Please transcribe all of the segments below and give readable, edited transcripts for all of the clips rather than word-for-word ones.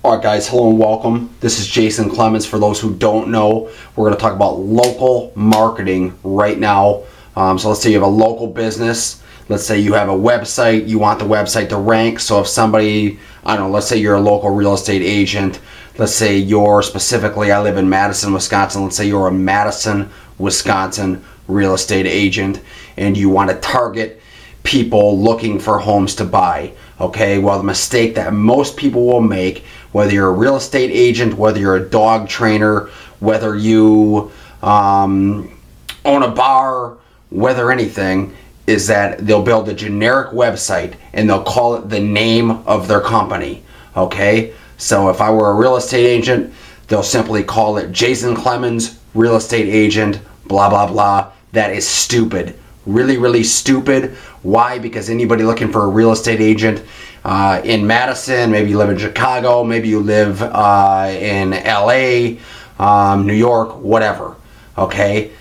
Alright guys, hello and welcome. This is Jason Clemens. For those who don't know, we're going to talk about local marketing right now. So let's say you have a local business. Let's say you have a website. You want the website to rank. So if somebody, I don't know, let's say you're a local real estate agent. Let's say you're specifically, I live in Madison, Wisconsin. Let's say you're a Madison, Wisconsin real estate agent and you want to target people looking for homes to buy. Okay, well, the mistake that most people will make, whether you're a real estate agent, whether you're a dog trainer, whether you own a bar, whether anything, is that they'll build a generic website and they'll call it the name of their company. Okay, so if I were a real estate agent, they'll simply call it Jason Clemens, real estate agent, blah, blah, blah. That is stupid. Really, really stupid. Why? Because anybody looking for a real estate agent in Madison, maybe you live in Chicago, maybe you live in LA, New York, whatever, okay?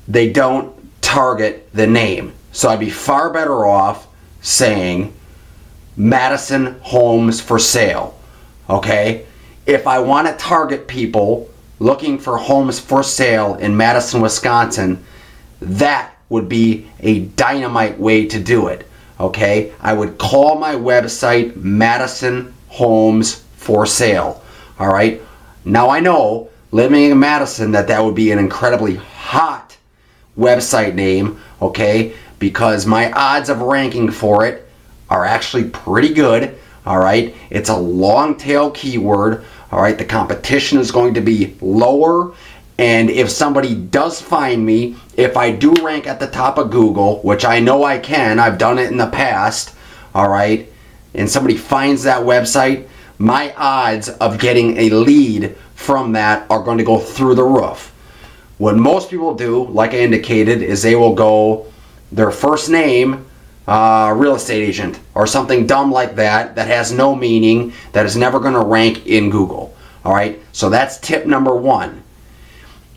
They don't target the name. So I'd be far better off saying Madison Homes for Sale, okay? If I want to target people looking for homes for sale in Madison, Wisconsin, that would be a dynamite way to do it. Okay, I would call my website Madison Homes for Sale. All right, now I know living in Madison that would be an incredibly hot website name. Okay, because my odds of ranking for it are actually pretty good. All right, it's a long tail keyword. All right, the competition is going to be lower. And if somebody does find me, if I do rank at the top of Google, which I know I can, I've done it in the past, all right, and somebody finds that website, my odds of getting a lead from that are going to go through the roof. What most people do, like I indicated, is they will go their first name, real estate agent, or something dumb like that has no meaning, that is never going to rank in Google. All right, so that's tip number one.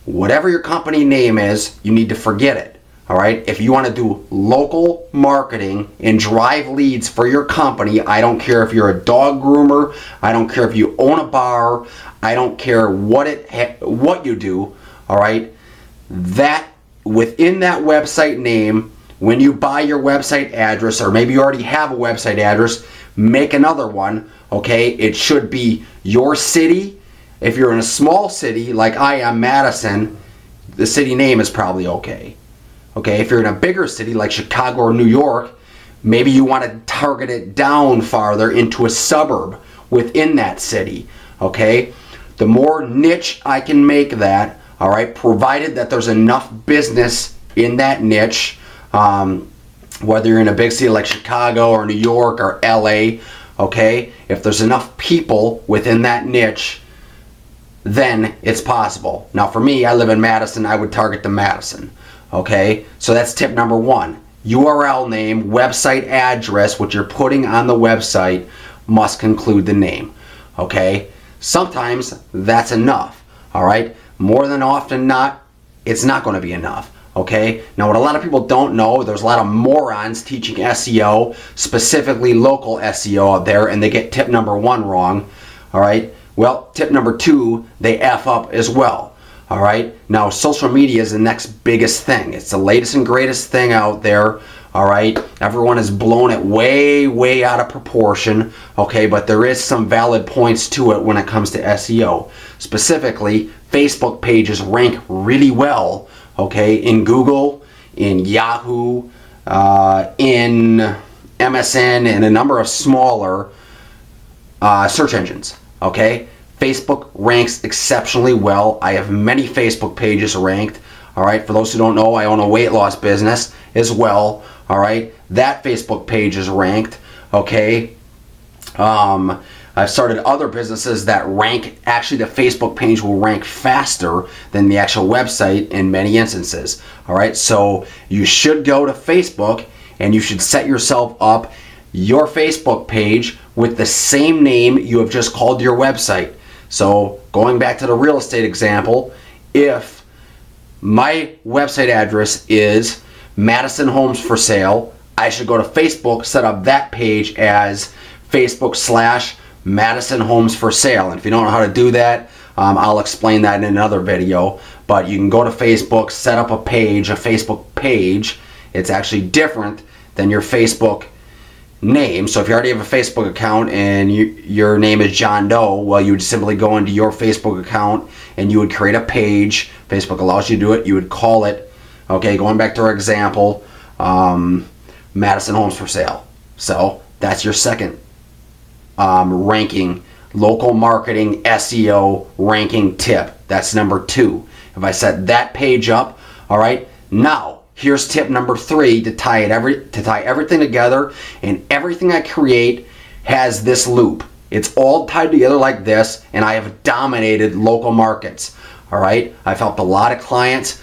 Whatever your company name is, you need to forget it. All right. If you want to do local marketing and drive leads for your company, I don't care if you're a dog groomer, I don't care if you own a bar, I don't care what you do. All right. That within that website name, when you buy your website address, or maybe you already have a website address, make another one. Okay. It should be your city. If you're in a small city like I am, Madison, the city name is probably okay. Okay, if you're in a bigger city like Chicago or New York, maybe you want to target it down farther into a suburb within that city. Okay, the more niche I can make that, all right, provided that there's enough business in that niche, whether you're in a big city like Chicago or New York or LA, okay, if there's enough people within that niche, then it's possible. Now for me, I live in Madison, I would target the Madison. Okay, so that's tip number one. URL name, website address, what you're putting on the website must conclude the name. Okay, sometimes that's enough. All right, more than often not, it's not going to be enough. Okay, now what a lot of people don't know, there's a lot of morons teaching SEO, specifically local SEO out there, and they get tip number one wrong. All right. Well, tip number two, they F up as well. All right. Now, social media is the next biggest thing. It's the latest and greatest thing out there. All right. Everyone has blown it way, way out of proportion. Okay. But there is some valid points to it when it comes to SEO. Specifically, Facebook pages rank really well. Okay. In Google, in Yahoo, in MSN, and a number of smaller search engines. Okay, Facebook ranks exceptionally well. I have many Facebook pages ranked. All right, for those who don't know, I own a weight loss business as well. All right, that Facebook page is ranked. Okay, I've started other businesses that rank, actually the Facebook page will rank faster than the actual website in many instances. All right, so you should go to Facebook and you should set yourself up your Facebook page with the same name you have just called your website. So going back to the real estate example, if my website address is Madison Homes for Sale, I should go to Facebook, set up that page as Facebook / Madison Homes for Sale. And if you don't know how to do that, I'll explain that in another video. But you can go to Facebook, set up a page, a Facebook page. It's actually different than your Facebook name. So if you already have a Facebook account and your name is John Doe, well, you would simply go into your Facebook account and you would create a page. Facebook allows you to do it. You would call it, okay, going back to our example, Madison Homes for Sale. So that's your second ranking, local marketing SEO ranking tip. That's number 2. If I set that page up, all right, now here's tip number 3 to tie everything together, and everything I create has this loop. It's all tied together like this, and I have dominated local markets. All right, I've helped a lot of clients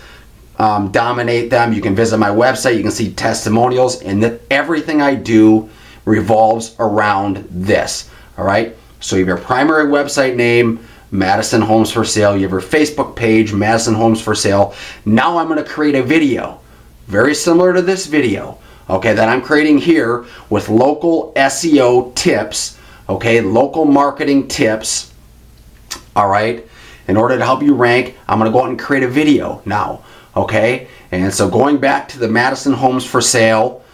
dominate them. You can visit my website, you can see testimonials, and that everything I do revolves around this. All right, so you have your primary website name, Madison Homes for Sale. You have your Facebook page, Madison Homes for Sale. Now I'm going to create a video very similar to this video, okay, that I'm creating here with local SEO tips, okay, local marketing tips. All right, in order to help you rank, I'm going to go out and create a video now, okay. And so going back to the Madison Homes for Sale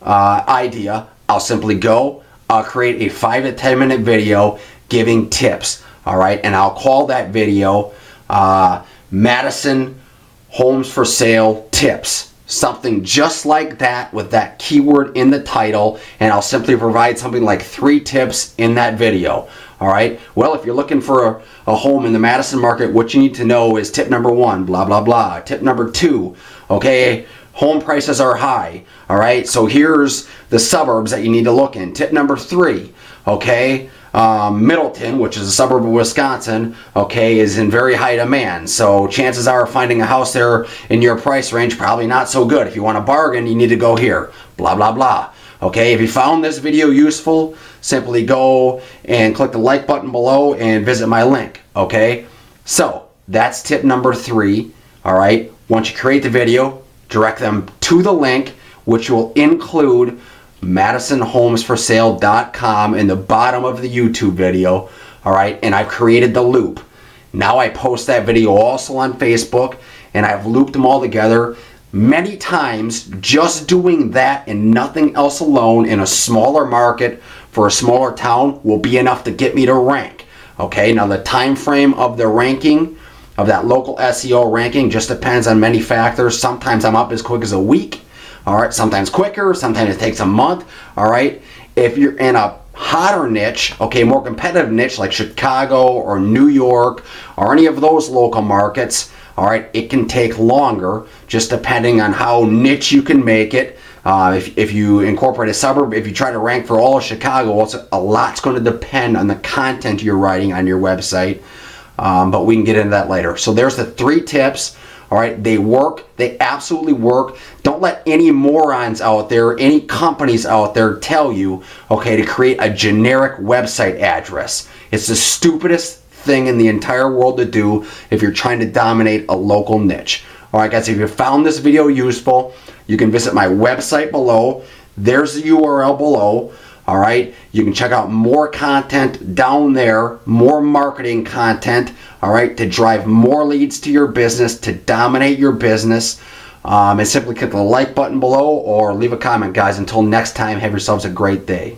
idea, I'll simply go, I'll create a 5 to 10 minute video giving tips. All right, and I'll call that video Madison Homes for Sale Tips. Something just like that with that keyword in the title, and I'll simply provide something like 3 tips in that video. All right, well, if you're looking for a home in the Madison market, what you need to know is tip number 1, blah, blah, blah. Tip number 2, okay, home prices are high. All right, so here's the suburbs that you need to look in. Tip number 3, okay, Middleton, which is a suburb of Wisconsin, okay, is in very high demand. So chances are finding a house there in your price range probably not so good. If you want a bargain, you need to go here. Blah, blah, blah. Okay, if you found this video useful, simply go and click the like button below and visit my link. Okay, so that's tip number 3. All right, once you create the video, direct them to the link, which will include MadisonHomesForSale.com in the bottom of the YouTube video. All right, and I've created the loop. Now I post that video also on Facebook, and I've looped them all together many times. Just doing that and nothing else alone in a smaller market for a smaller town will be enough to get me to rank. Okay, now the time frame of the ranking, of that local SEO ranking, just depends on many factors. Sometimes I'm up as quick as a week. All right, sometimes quicker, sometimes it takes a month. All right, if you're in a hotter niche, okay, more competitive niche like Chicago or New York or any of those local markets, all right, it can take longer, just depending on how niche you can make it. If you incorporate a suburb, if you try to rank for all of Chicago, well, a lot's going to depend on the content you're writing on your website. But we can get into that later. So there's the 3 tips. All right, they work. They absolutely work. Don't let any morons out there, any companies out there tell you, okay, to create a generic website address. It's the stupidest thing in the entire world to do if you're trying to dominate a local niche. All right, guys, if you found this video useful, you can visit my website below. There's the URL below. All right, you can check out more content down there, more marketing content, all right, to drive more leads to your business, to dominate your business. And simply click the like button below or leave a comment, guys. Until next time, have yourselves a great day.